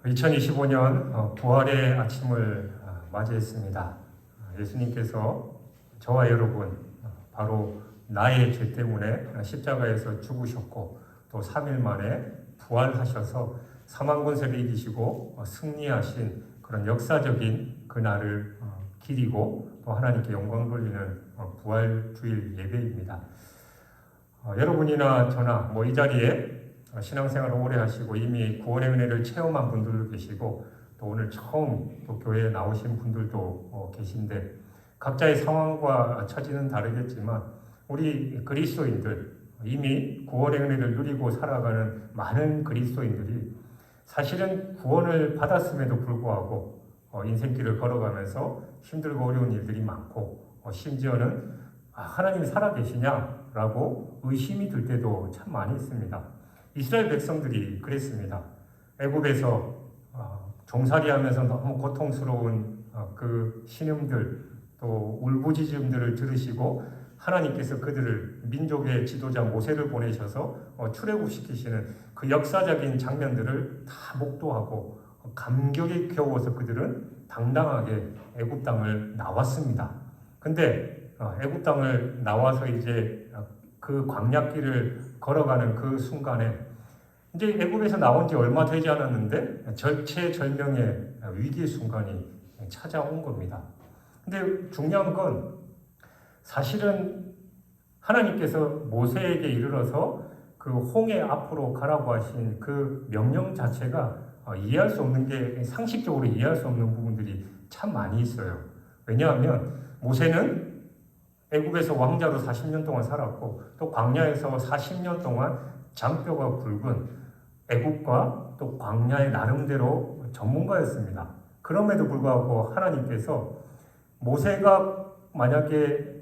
2025년 부활의 아침을 맞이했습니다. 예수님께서 저와 여러분 바로 나의 죄 때문에 십자가에서 죽으셨고 또 3일 만에 부활하셔서 사망 권세를 이기시고 승리하신 그런 역사적인 그날을 기리고 또 하나님께 영광 돌리는 부활 주일 예배입니다. 여러분이나 저나 이 자리에 신앙생활을 오래 하시고 이미 구원의 은혜를 체험한 분들도 계시고 또 오늘 처음 또 교회에 나오신 분들도 계신데 각자의 상황과 처지는 다르겠지만 우리 그리스도인들 이미 구원의 은혜를 누리고 살아가는 많은 그리스도인들이 사실은 구원을 받았음에도 불구하고 인생길을 걸어가면서 힘들고 어려운 일들이 많고 심지어는 하나님이 살아계시냐라고 의심이 들 때도 참 많이 있습니다. 이스라엘 백성들이 그랬습니다. 애굽에서 종살이하면서 너무 고통스러운 그 신음들 또 울부짖음들을 들으시고 하나님께서 그들을 민족의 지도자 모세를 보내셔서 출애굽시키시는 그 역사적인 장면들을 다 목도하고 감격에 겨워서 그들은 당당하게 애굽 땅을 나왔습니다. 근데 애굽 땅을 나와서 이제 그 광야길을 걸어가는 그 순간에 이제 애굽에서 나온 지 얼마 되지 않았는데 절체절명의 위기의 순간이 찾아온 겁니다. 근데 중요한 건 사실은 하나님께서 모세에게 이르러서 그 홍해 앞으로 가라고 하신 그 명령 자체가 이해할 수 없는 게 상식적으로 이해할 수 없는 부분들이 참 많이 있어요. 왜냐하면 모세는 애굽에서 왕자로 40년 동안 살았고 또 광야에서 40년 동안 장뼈가 굵은 애굽과 또 광야의 나름대로 전문가였습니다. 그럼에도 불구하고 하나님께서 모세가 만약에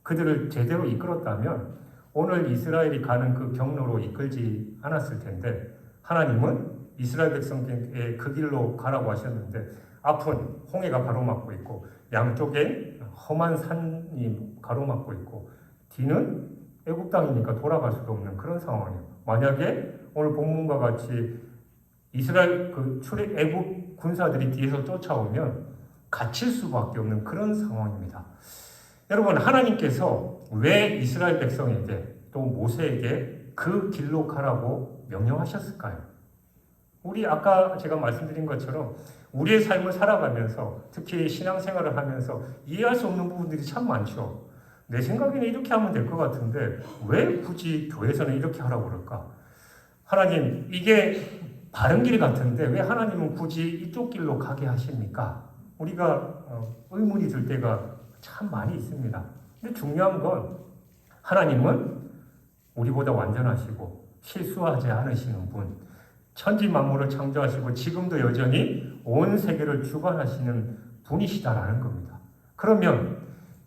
그들을 제대로 이끌었다면 오늘 이스라엘이 가는 그 경로로 이끌지 않았을 텐데 하나님은 이스라엘 백성에게 그 길로 가라고 하셨는데 앞은 홍해가 가로막고 있고 양쪽에 험한 산이 가로막고 있고 뒤는 애굽 땅이니까 돌아갈 수도 없는 그런 상황이에요. 만약에 오늘 본문과 같이 이스라엘 애굽 군사들이 뒤에서 쫓아오면 갇힐 수밖에 없는 그런 상황입니다. 여러분, 하나님께서 왜 이스라엘 백성에게 또 모세에게 그 길로 가라고 명령하셨을까요? 우리 아까 제가 말씀드린 것처럼 우리의 삶을 살아가면서 특히 신앙생활을 하면서 이해할 수 없는 부분들이 참 많죠. 내 생각에는 이렇게 하면 될 것 같은데 왜 굳이 교회에서는 이렇게 하라고 그럴까? 하나님, 이게 바른 길 같은데 왜 하나님은 굳이 이쪽 길로 가게 하십니까? 우리가 의문이 들 때가 참 많이 있습니다. 근데 중요한 건 하나님은 우리보다 완전하시고 실수하지 않으시는 분, 천지 만물을 창조하시고 지금도 여전히 온 세계를 주관하시는 분이시다라는 겁니다. 그러면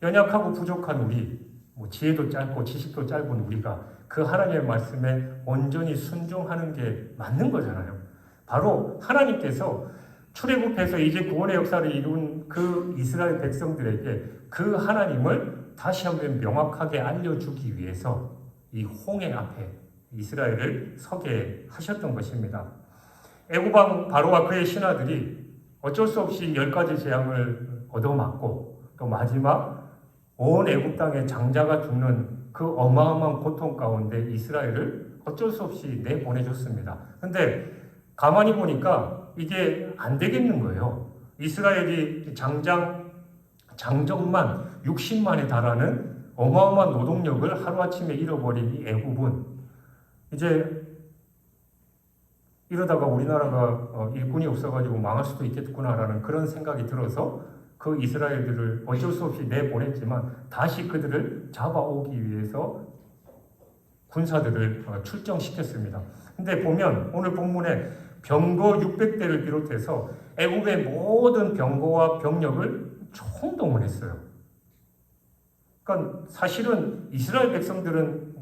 연약하고 부족한 우리, 지혜도 짧고 지식도 짧은 우리가 그 하나님의 말씀에 온전히 순종하는 게 맞는 거잖아요. 바로 하나님께서 출애굽해서 이제 구원의 역사를 이룬 그 이스라엘 백성들에게 그 하나님을 다시 한번 명확하게 알려주기 위해서 이 홍해 앞에 이스라엘을 서게 하셨던 것입니다. 애굽왕 바로와 그의 신하들이 어쩔 수 없이 10가지 재앙을 얻어맞고 또 마지막 온 애굽 땅에 장자가 죽는 그 어마어마한 고통 가운데 이스라엘을 어쩔 수 없이 내보내줬습니다. 근데 가만히 보니까 이게 안 되겠는 거예요. 이스라엘이 장정만 60만에 달하는 어마어마한 노동력을 하루아침에 잃어버린 이 애굽은 이제 이러다가 우리나라가 일꾼이 없어가지고 망할 수도 있겠구나라는 그런 생각이 들어서 그 이스라엘들을 어쩔 수 없이 내보냈지만 다시 그들을 잡아오기 위해서 군사들을 출정시켰습니다. 근데 보면 오늘 본문에 병거 600대를 비롯해서 애굽의 모든 병거와 병력을 총동원했어요. 그러니까 사실은 이스라엘 백성들은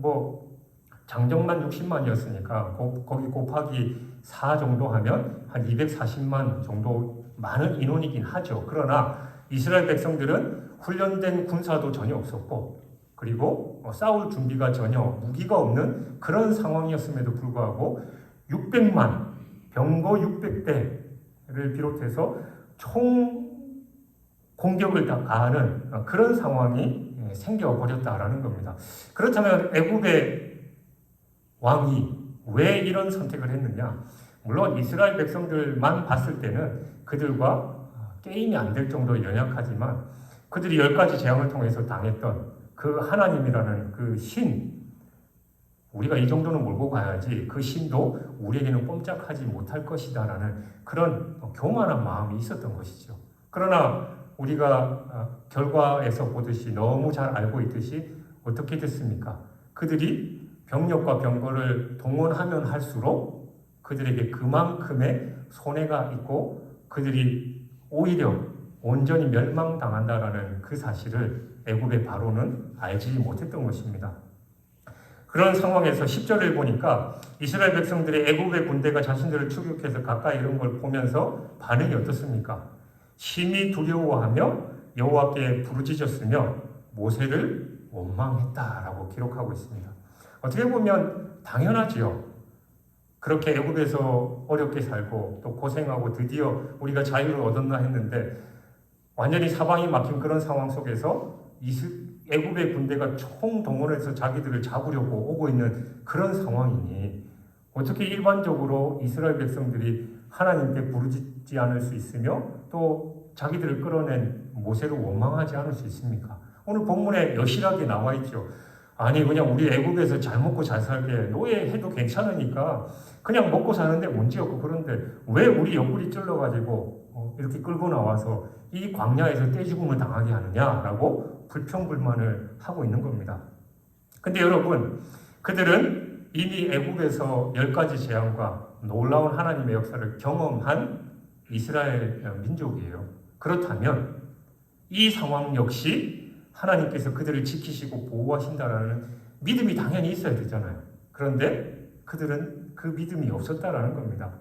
장정만 60만이었으니까 거기 곱하기 4 정도 하면 한 240만 정도 많은 인원이긴 하죠. 그러나 이스라엘 백성들은 훈련된 군사도 전혀 없었고 그리고 싸울 준비가 전혀 무기가 없는 그런 상황이었음에도 불구하고 600만 병거 600대 비롯해서 총 공격을 다 가하는 그런 상황이 생겨버렸다라는 겁니다. 그렇다면 애굽의 왕이 왜 이런 선택을 했느냐? 물론 이스라엘 백성들만 봤을 때는 그들과 게임이 안 될 정도로 연약하지만 그들이 10가지 재앙을 통해서 당했던 그 하나님이라는 그 신, 우리가 이 정도는 몰고 가야지 그 신도 우리에게는 꼼짝하지 못할 것이다라는 그런 교만한 마음이 있었던 것이죠. 그러나 우리가 결과에서 보듯이 너무 잘 알고 있듯이 어떻게 됐습니까? 그들이 병력과 병거를 동원하면 할수록 그들에게 그만큼의 손해가 있고 그들이 오히려 온전히 멸망당한다라는 그 사실을 애굽의 바로는 알지 못했던 것입니다. 그런 상황에서 10절을 보니까 이스라엘 백성들의 애굽의 군대가 자신들을 추격해서 가까이 이런 걸 보면서 반응이 어떻습니까? 심히 두려워하며 여호와께 부르짖었으며 모세를 원망했다라고 기록하고 있습니다. 어떻게 보면 당연하지요. 그렇게 애굽에서 어렵게 살고 또 고생하고 드디어 우리가 자유를 얻었나 했는데 완전히 사방이 막힌 그런 상황 속에서 애굽의 군대가 총동원해서 자기들을 잡으려고 오고 있는 그런 상황이니 어떻게 일반적으로 이스라엘 백성들이 하나님께 부르짖지 않을 수 있으며 또 자기들을 끌어낸 모세를 원망하지 않을 수 있습니까? 오늘 본문에 여실하게 나와 있죠. 아니 그냥 우리 애굽에서 잘 먹고 잘 살게 노예해도 괜찮으니까 그냥 먹고 사는데 문제없고 그런데 왜 우리 옆구리 찔러가지고 이렇게 끌고 나와서 이 광야에서 떼죽음을 당하게 하느냐라고 불평불만을 하고 있는 겁니다. 근데 여러분 그들은 이미 애굽에서 10가지 재앙과 놀라운 하나님의 역사를 경험한 이스라엘 민족이에요. 그렇다면 이 상황 역시 하나님께서 그들을 지키시고 보호하신다라는 믿음이 당연히 있어야 되잖아요. 그런데 그들은 그 믿음이 없었다라는 겁니다.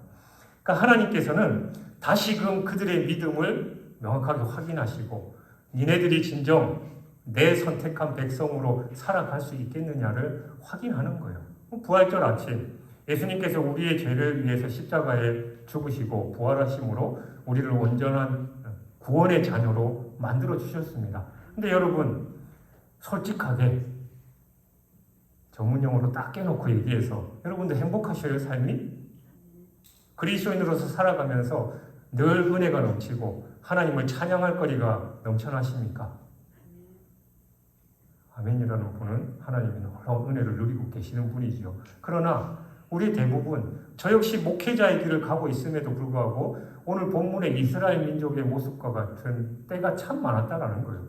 그러니까 하나님께서는 다시금 그들의 믿음을 명확하게 확인하시고 니네들이 진정 내 선택한 백성으로 살아갈 수 있겠느냐를 확인하는 거예요. 부활절 아침 예수님께서 우리의 죄를 위해서 십자가에 죽으시고 부활하심으로 우리를 온전한 구원의 자녀로 만들어 주셨습니다. 근데 여러분 솔직하게 전문용어로 딱 깨놓고 얘기해서 여러분들 행복하셔요 삶이? 그리스도인으로서 살아가면서 늘 은혜가 넘치고 하나님을 찬양할 거리가 넘쳐나십니까? 아멘이라는 분은 하나님의 놀라운 은혜를 누리고 계시는 분이죠. 그러나 우리 대부분 저 역시 목회자의 길을 가고 있음에도 불구하고 오늘 본문의 이스라엘 민족의 모습과 같은 때가 참 많았다라는 거예요.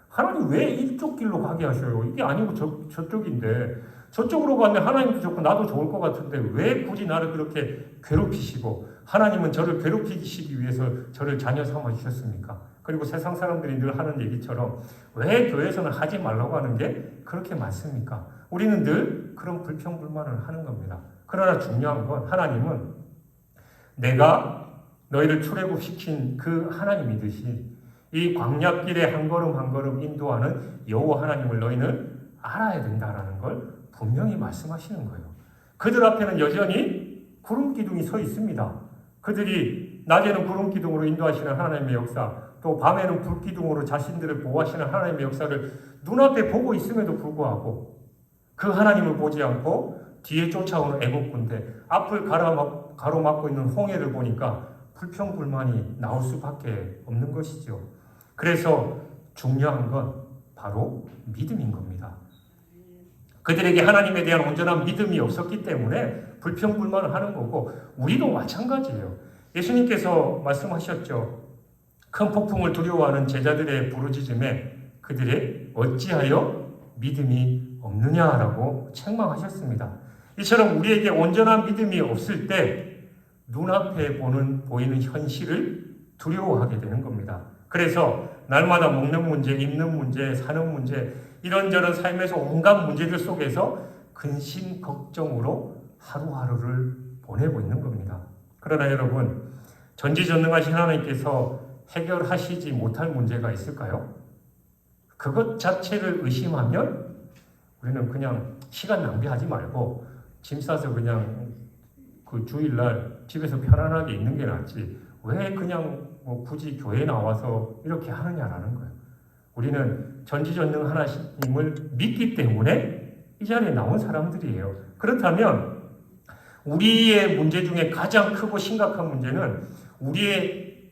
하나님 왜 이쪽 길로 가게 하셔요? 이게 아니고 저쪽인데 저쪽으로 가면 하나님도 좋고 나도 좋을 것 같은데 왜 굳이 나를 그렇게 괴롭히시고 하나님은 저를 괴롭히시기 위해서 저를 자녀 삼아 주셨습니까? 그리고 세상 사람들이 늘 하는 얘기처럼 왜 교회에서는 하지 말라고 하는 게 그렇게 많습니까? 우리는 늘 그런 불평불만을 하는 겁니다. 그러나 중요한 건 하나님은 내가 너희를 출애굽시킨 그 하나님이듯이 이 광야길에 한 걸음 한 걸음 인도하는 여호와 하나님을 너희는 알아야 된다라는 걸 분명히 말씀하시는 거예요. 그들 앞에는 여전히 구름 기둥이 서 있습니다. 그들이 낮에는 구름 기둥으로 인도하시는 하나님의 역사, 또 밤에는 불 기둥으로 자신들을 보호하시는 하나님의 역사를 눈앞에 보고 있음에도 불구하고 그 하나님을 보지 않고 뒤에 쫓아오는 애국 군대, 앞을 가로막고 있는 홍해를 보니까 불평불만이 나올 수밖에 없는 것이죠. 그래서 중요한 건 바로 믿음인 겁니다. 그들에게 하나님에 대한 온전한 믿음이 없었기 때문에 불평불만을 하는 거고 우리도 마찬가지예요. 예수님께서 말씀하셨죠. 큰 폭풍을 두려워하는 제자들의 부르짖음에 그들의 어찌하여 믿음이 없느냐라고 책망하셨습니다. 이처럼 우리에게 온전한 믿음이 없을 때 눈앞에 보이는 현실을 두려워하게 되는 겁니다. 그래서 날마다 먹는 문제, 입는 문제, 사는 문제 이런저런 삶에서 온갖 문제들 속에서 근심 걱정으로 하루하루를 보내고 있는 겁니다. 그러나 여러분 전지전능하신 하나님께서 해결하시지 못할 문제가 있을까요? 그것 자체를 의심하면 우리는 그냥 시간 낭비하지 말고 짐 싸서 그냥 그 주일날 집에서 편안하게 있는 게 낫지 왜 그냥 뭐 굳이 교회에 나와서 이렇게 하느냐라는 거예요. 우리는 전지전능 하나님을 믿기 때문에 이 자리에 나온 사람들이에요. 그렇다면 우리의 문제 중에 가장 크고 심각한 문제는 우리의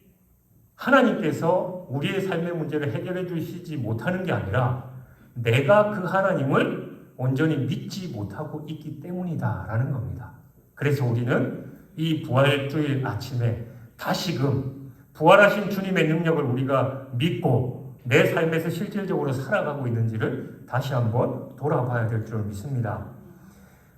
하나님께서 우리의 삶의 문제를 해결해 주시지 못하는 게 아니라 내가 그 하나님을 온전히 믿지 못하고 있기 때문이다라는 겁니다. 그래서 우리는 이 부활주일 아침에 다시금 부활하신 주님의 능력을 우리가 믿고 내 삶에서 실질적으로 살아가고 있는지를 다시 한번 돌아봐야 될 줄 믿습니다.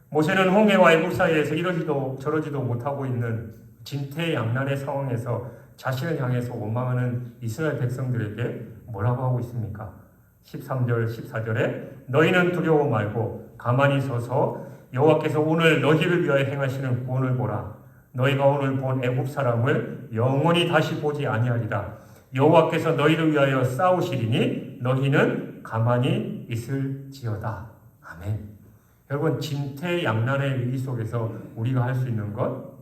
모세는 홍해와 애굽 사이에서 이러지도 저러지도 못하고 있는 진퇴양난의 상황에서 자신을 향해서 원망하는 이스라엘 백성들에게 뭐라고 하고 있습니까? 13절, 14절에 너희는 두려워 말고 가만히 서서 여호와께서 오늘 너희를 위하여 행하시는 구원을 보라. 너희가 오늘 본 애굽 사람을 영원히 다시 보지 아니하리라. 여호와께서 너희를 위하여 싸우시리니 너희는 가만히 있을지어다. 아멘. 여러분, 진퇴양난의 위기 속에서 우리가 할 수 있는 것,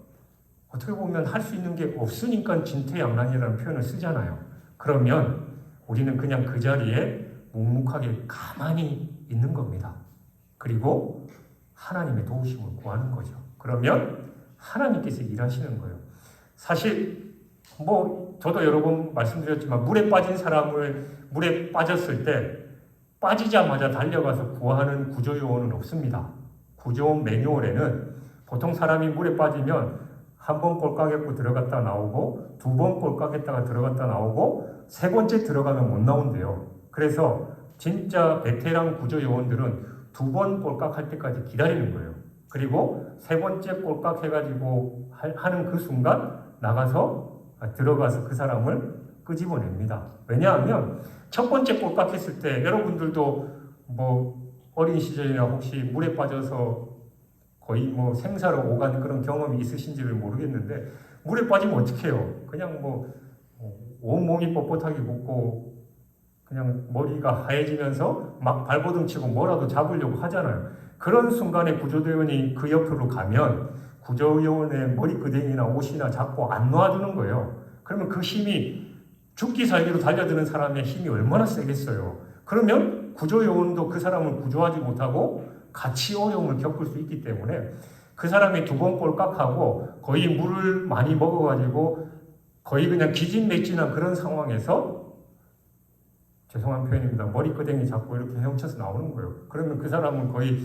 어떻게 보면 할 수 있는 게 없으니까 진퇴양난이라는 표현을 쓰잖아요. 그러면 우리는 그냥 그 자리에 묵묵하게 가만히 있는 겁니다. 그리고 하나님의 도우심을 구하는 거죠. 그러면 하나님께서 일하시는 거예요. 사실 저도 여러 번 말씀드렸지만 물에 빠진 사람을 물에 빠졌을 때 빠지자마자 달려가서 구하는 구조요원은 없습니다. 구조원 매뉴얼에는 보통 사람이 물에 빠지면 한 번 꼴깍했고 들어갔다 나오고 두 번 꼴깍했다가 들어갔다 나오고 세 번째 들어가면 못 나온대요. 그래서 진짜 베테랑 구조요원들은 두 번 꼴깍할 때까지 기다리는 거예요. 그리고 세 번째 꼴깍해가지고 하는 그 순간 들어가서 그 사람을 끄집어냅니다. 왜냐하면 첫 번째 꼴깍했을 때 여러분들도 어린 시절이나 혹시 물에 빠져서 거의 생사로 오가는 그런 경험이 있으신지를 모르겠는데 물에 빠지면 어떻게 해요? 그냥 온몸이 뻣뻣하게 붓고 그냥 머리가 하얘지면서 막 발버둥 치고 뭐라도 잡으려고 하잖아요. 그런 순간에 구조대원이 그 옆으로 가면 구조요원의 머리끄댕이나 옷이나 잡고 안 놔주는 거예요. 그러면 그 힘이 죽기 살기로 달려드는 사람의 힘이 얼마나 세겠어요. 그러면 구조요원도 그 사람을 구조하지 못하고 같이 어려움을 겪을 수 있기 때문에 그 사람이 두 번 꼴깍하고 거의 물을 많이 먹어가지고 거의 그냥 기진맥진한 그런 상황에서 죄송한 표현입니다. 머리끄댕이 잡고 이렇게 헤엄쳐서 나오는 거예요. 그러면 그 사람은 거의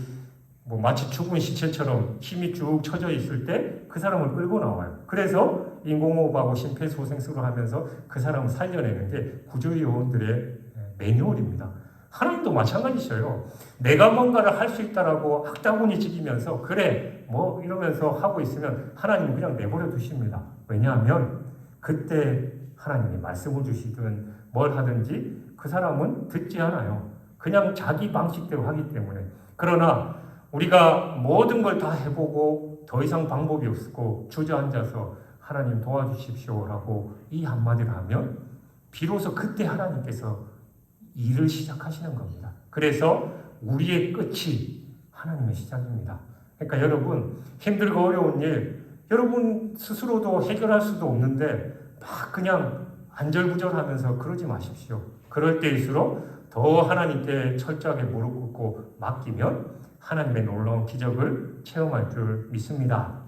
마치 죽은 시체처럼 힘이 쭉 쳐져 있을 때 그 사람을 끌고 나와요. 그래서 인공호흡하고 심폐소생술을 하면서 그 사람을 살려내는 게 구조요원들의 매뉴얼입니다. 하나님도 마찬가지셔요. 내가 뭔가를 할 수 있다라고 학다구니 지기면서 그래 이러면서 하고 있으면 하나님은 그냥 내버려 두십니다. 왜냐하면 그때 하나님이 말씀을 주시든 뭘 하든지 그 사람은 듣지 않아요. 그냥 자기 방식대로 하기 때문에. 그러나 우리가 모든 걸 다 해보고 더 이상 방법이 없고 주저앉아서 하나님 도와주십시오라고 이 한마디를 하면 비로소 그때 하나님께서 일을 시작하시는 겁니다. 그래서 우리의 끝이 하나님의 시작입니다. 그러니까 여러분, 힘들고 어려운 일 여러분 스스로도 해결할 수도 없는데 막 그냥 안절부절하면서 그러지 마십시오. 그럴 때일수록 더 하나님께 철저하게 무릎 꿇고 맡기면 하나님의 놀라운 기적을 체험할 줄 믿습니다.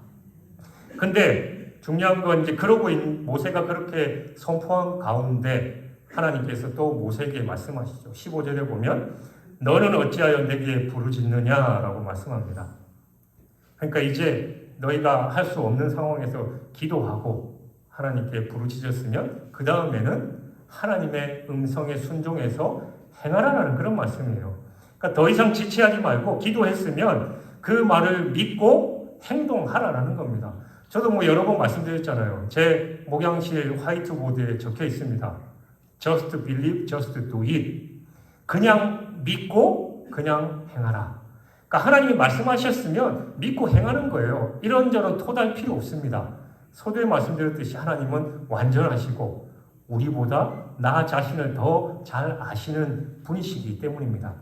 근데 중요한 건 그러고 있는 모세가 그렇게 선포한 가운데 하나님께서 또 모세에게 말씀하시죠. 15절에 보면 너는 어찌하여 내게 부르짖느냐라고 말씀합니다. 그러니까 이제 너희가 할 수 없는 상황에서 기도하고 하나님께 부르짖었으면 그 다음에는 하나님의 음성에 순종해서 행하라는 그런 말씀이에요. 그러니까 더 이상 지체하지 말고 기도했으면 그 말을 믿고 행동하라는 겁니다. 저도 여러 번 말씀드렸잖아요. 제 목양실 화이트보드에 적혀 있습니다. Just believe, just do it. 그냥 믿고 그냥 행하라. 그러니까 하나님이 말씀하셨으면 믿고 행하는 거예요. 이런저런 토달 필요 없습니다. 서두에 말씀드렸듯이 하나님은 완전하시고 우리보다 나 자신을 더 잘 아시는 분이시기 때문입니다.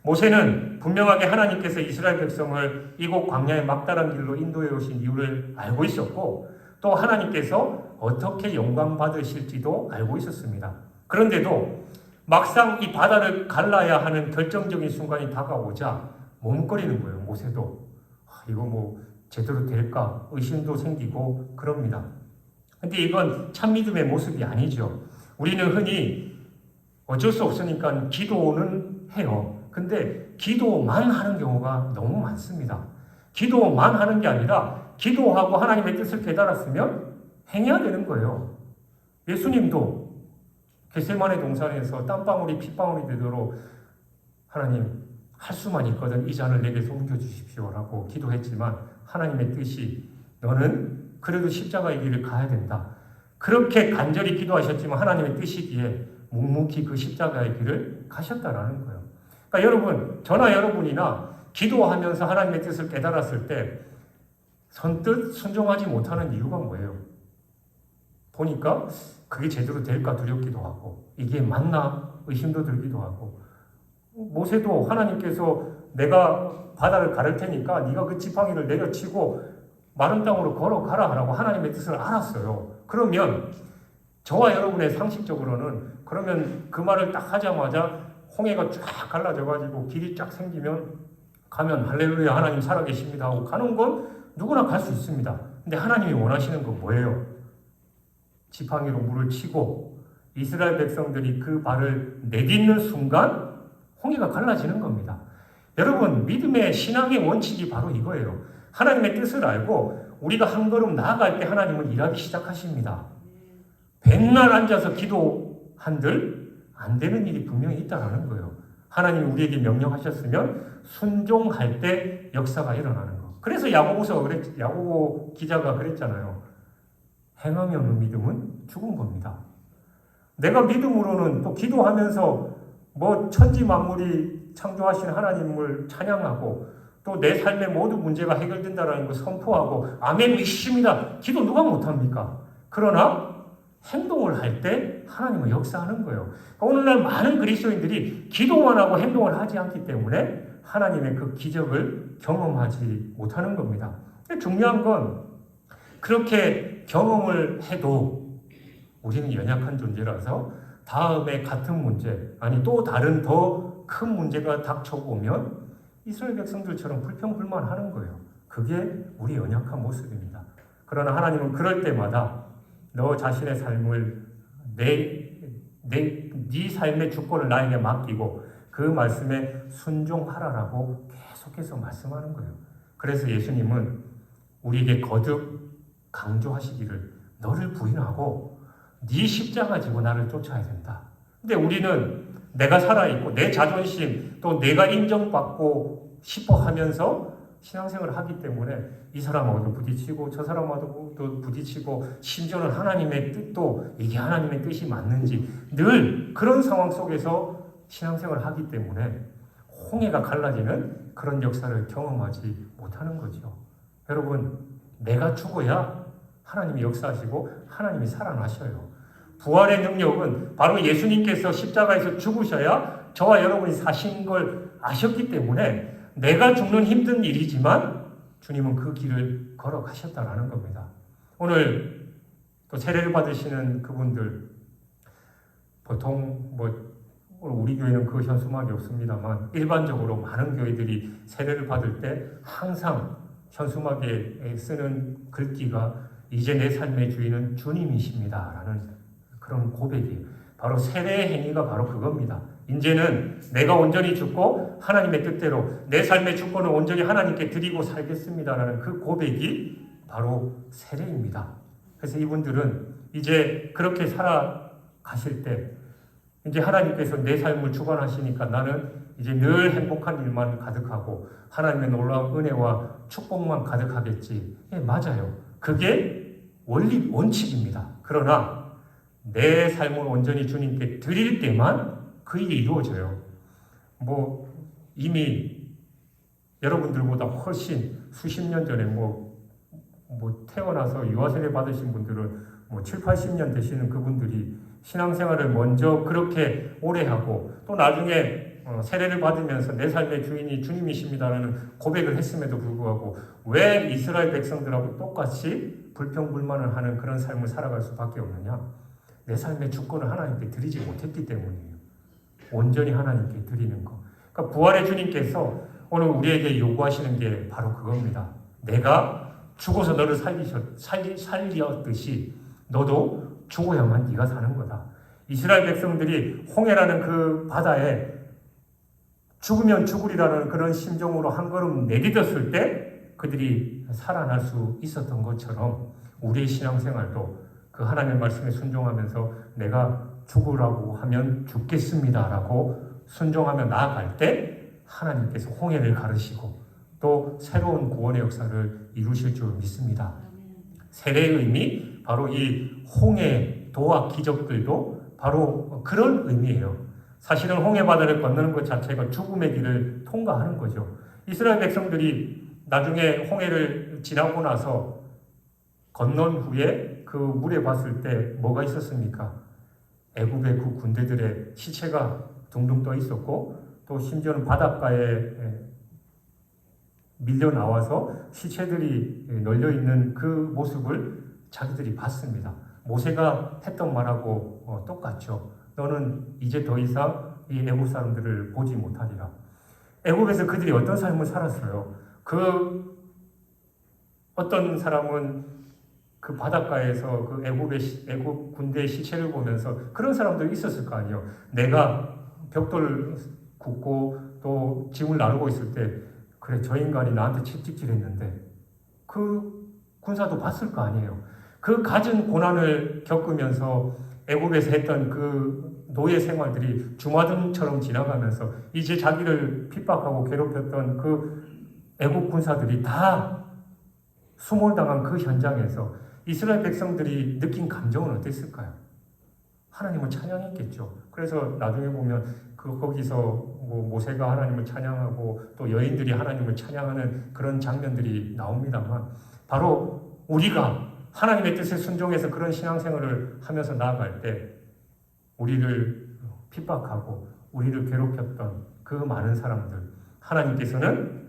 모세는 분명하게 하나님께서 이스라엘 백성을 이곳 광야의 막다른 길로 인도해 오신 이유를 알고 있었고 또 하나님께서 어떻게 영광 받으실지도 알고 있었습니다. 그런데도 막상 이 바다를 갈라야 하는 결정적인 순간이 다가오자 머뭇거리는 거예요. 모세도 이거 뭐 제대로 될까 의심도 생기고 그럽니다. 근데 이건 참 믿음의 모습이 아니죠. 우리는 흔히 어쩔 수 없으니까 기도는 해요. 근데 기도만 하는 경우가 너무 많습니다. 기도만 하는 게 아니라 기도하고 하나님의 뜻을 깨달았으면 행해야 되는 거예요. 예수님도 겟세마네 동산에서 땀방울이 핏방울이 되도록 하나님 할 수만 있거든 이 잔을 내게서 옮겨주십시오라고 기도했지만 하나님의 뜻이 너는 그래도 십자가의 길을 가야 된다. 그렇게 간절히 기도하셨지만 하나님의 뜻이기에 묵묵히 그 십자가의 길을 가셨다라는 거예요. 그러니까 여러분, 저나 여러분이나 기도하면서 하나님의 뜻을 깨달았을 때 선뜻 순종하지 못하는 이유가 뭐예요? 보니까 그게 제대로 될까 두렵기도 하고 이게 맞나 의심도 들기도 하고 모세도 하나님께서 내가 바다를 가를 테니까 네가 그 지팡이를 내려치고 마른 땅으로 걸어가라 하라고 하나님의 뜻을 알았어요. 그러면 저와 여러분의 상식적으로는 그러면 그 말을 딱 하자마자 홍해가 쫙 갈라져가지고 길이 쫙 생기면 가면 할렐루야 하나님 살아계십니다 하고 가는 건 누구나 갈 수 있습니다. 근데 하나님이 원하시는 건 뭐예요? 지팡이로 물을 치고 이스라엘 백성들이 그 발을 내딛는 순간 홍해가 갈라지는 겁니다. 여러분, 믿음의 신앙의 원칙이 바로 이거예요. 하나님의 뜻을 알고 우리가 한 걸음 나아갈 때 하나님은 일하기 시작하십니다. 백날 앉아서 기도한들 안 되는 일이 분명히 있다는 거예요. 하나님이 우리에게 명령하셨으면 순종할 때 역사가 일어나는 거. 그래서 야고보 기자가 그랬잖아요. 행함이 없는 믿음은 죽은 겁니다. 내가 믿음으로는 또 기도하면서 뭐 천지 만물이 창조하신 하나님을 찬양하고 또 내 삶의 모든 문제가 해결된다는 걸 선포하고 아멘 믿습니다. 기도 누가 못합니까? 그러나 행동을 할 때 하나님은 역사하는 거예요. 오늘날 많은 그리스도인들이 기도만 하고 행동을 하지 않기 때문에 하나님의 그 기적을 경험하지 못하는 겁니다. 중요한 건 그렇게 경험을 해도 우리는 연약한 존재라서 다음에 같은 문제, 아니 또 다른 더 큰 문제가 닥쳐오면 이스라엘 백성들처럼 불평불만하는 거예요. 그게 우리 연약한 모습입니다. 그러나 하나님은 그럴 때마다 너 자신의 삶을 네 삶의 주권을 나에게 맡기고 그 말씀에 순종하라라고 계속해서 말씀하는 거예요. 그래서 예수님은 우리에게 거듭 강조하시기를 너를 부인하고 네 십자가 지고 나를 쫓아야 된다. 근데 우리는 내가 살아있고 내 자존심 또 내가 인정받고 싶어 하면서 신앙생활을 하기 때문에 이 사람하고도 부딪히고 저 사람하고도 부딪히고 심지어는 하나님의 뜻도 이게 하나님의 뜻이 맞는지 늘 그런 상황 속에서 신앙생활을 하기 때문에 홍해가 갈라지는 그런 역사를 경험하지 못하는 거죠. 여러분, 내가 죽어야 하나님이 역사하시고 하나님이 살아나셔요. 부활의 능력은 바로 예수님께서 십자가에서 죽으셔야 저와 여러분이 사신 걸 아셨기 때문에 내가 죽는 힘든 일이지만 주님은 그 길을 걸어가셨다라는 겁니다. 오늘 또 세례를 받으시는 그분들 보통 우리 교회는 그 현수막이 없습니다만 일반적으로 많은 교회들이 세례를 받을 때 항상 현수막에 쓰는 글귀가 이제 내 삶의 주인은 주님이십니다라는 그런 고백이에요. 바로 세례의 행위가 바로 그겁니다. 이제는 내가 온전히 죽고 하나님의 뜻대로 내 삶의 주권을 온전히 하나님께 드리고 살겠습니다라는 그 고백이 바로 세례입니다. 그래서 이분들은 이제 그렇게 살아가실 때 이제 하나님께서 내 삶을 주관하시니까 나는 이제 늘 행복한 일만 가득하고 하나님의 놀라운 은혜와 축복만 가득하겠지. 예, 맞아요. 그게 원칙입니다. 그러나 내 삶을 온전히 주님께 드릴 때만 그 일이 이루어져요. 이미 여러분들보다 훨씬 수십 년 전에 태어나서 유아세례 받으신 분들은 7, 80년 되시는 그분들이 신앙생활을 먼저 그렇게 오래 하고 또 나중에 세례를 받으면서 내 삶의 주인이 주님이십니다라는 고백을 했음에도 불구하고 왜 이스라엘 백성들하고 똑같이 불평불만을 하는 그런 삶을 살아갈 수밖에 없느냐? 내 삶의 주권을 하나님께 드리지 못했기 때문이에요. 온전히 하나님께 드리는 것. 그러니까 부활의 주님께서 오늘 우리에게 요구하시는 게 바로 그겁니다. 내가 죽어서 너를 살렸듯이 너도 죽어야만 네가 사는 거다. 이스라엘 백성들이 홍해라는 그 바다에 죽으면 죽으리라는 그런 심정으로 한 걸음 내딛었을 때 그들이 살아날 수 있었던 것처럼 우리의 신앙생활도 그 하나님의 말씀에 순종하면서 내가 죽으라고 하면 죽겠습니다라고 순종하며 나아갈 때 하나님께서 홍해를 가르시고 또 새로운 구원의 역사를 이루실 줄 믿습니다. 세례의 의미, 바로 이 홍해 도와 기적들도 바로 그런 의미예요. 사실은 홍해 바다를 건너는 것 자체가 죽음의 길을 통과하는 거죠. 이스라엘 백성들이 나중에 홍해를 지나고 나서 건넌 후에 그 물에 봤을 때 뭐가 있었습니까? 애굽의 그 군대들의 시체가 둥둥 떠 있었고 또 심지어는 바닷가에 밀려 나와서 시체들이 널려 있는 그 모습을 자기들이 봤습니다. 모세가 했던 말하고 똑같죠. 너는 이제 더 이상 이 애굽 사람들을 보지 못하리라. 애굽에서 그들이 어떤 삶을 살았어요? 그 어떤 사람은 그 바닷가에서 그 애굽 군대의 시체를 보면서 그런 사람들이 있었을 거 아니에요. 내가 벽돌 굽고 또 짐을 나르고 있을 때 그래 저 인간이 나한테 채찍질했는데 그 군사도 봤을 거 아니에요. 그 갖은 고난을 겪으면서 애굽에서 했던 그 노예 생활들이 주마등처럼 지나가면서 이제 자기를 핍박하고 괴롭혔던 그 애국 군사들이 다 수몰당한 그 현장에서 이스라엘 백성들이 느낀 감정은 어땠을까요? 하나님을 찬양했겠죠. 그래서 나중에 보면 거기서 모세가 하나님을 찬양하고 또 여인들이 하나님을 찬양하는 그런 장면들이 나옵니다만 바로 우리가 하나님의 뜻에 순종해서 그런 신앙생활을 하면서 나아갈 때 우리를 핍박하고 우리를 괴롭혔던 그 많은 사람들 하나님께서는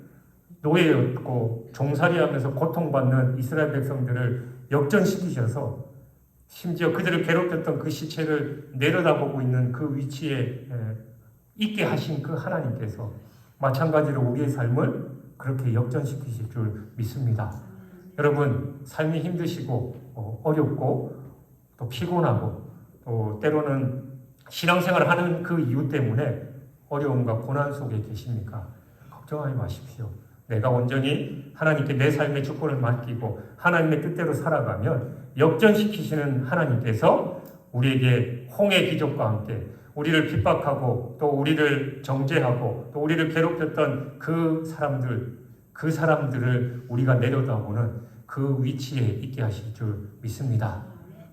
노예였고 종살이하면서 고통받는 이스라엘 백성들을 역전시키셔서 심지어 그들을 괴롭혔던 그 시체를 내려다보고 있는 그 위치에 있게 하신 그 하나님께서 마찬가지로 우리의 삶을 그렇게 역전시키실 줄 믿습니다. 여러분 삶이 힘드시고 어렵고 또 피곤하고 또 때로는 신앙생활을 하는 그 이유 때문에 어려움과 고난 속에 계십니까? 걱정하지 마십시오. 내가 온전히 하나님께 내 삶의 주권을 맡기고 하나님의 뜻대로 살아가면 역전시키시는 하나님께서 우리에게 홍해 기적과 함께 우리를 핍박하고 또 우리를 정죄하고 또 우리를 괴롭혔던 그 사람들을 우리가 내려다보는 그 위치에 있게 하실 줄 믿습니다.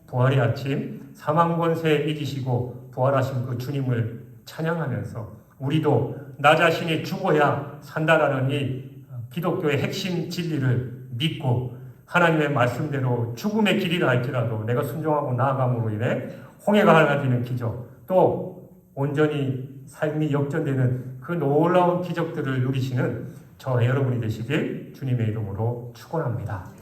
부활의 아침 사망 권세 이기시고 부활하신 그 주님을 찬양하면서 우리도 나 자신이 죽어야 산다라는 이 기독교의 핵심 진리를 믿고 하나님의 말씀대로 죽음의 길이라 할지라도 내가 순종하고 나아감으로 인해 홍해가 갈라지는 기적 또 온전히 삶이 역전되는 그 놀라운 기적들을 누리시는 저와 여러분이 되시길 주님의 이름으로 축원합니다.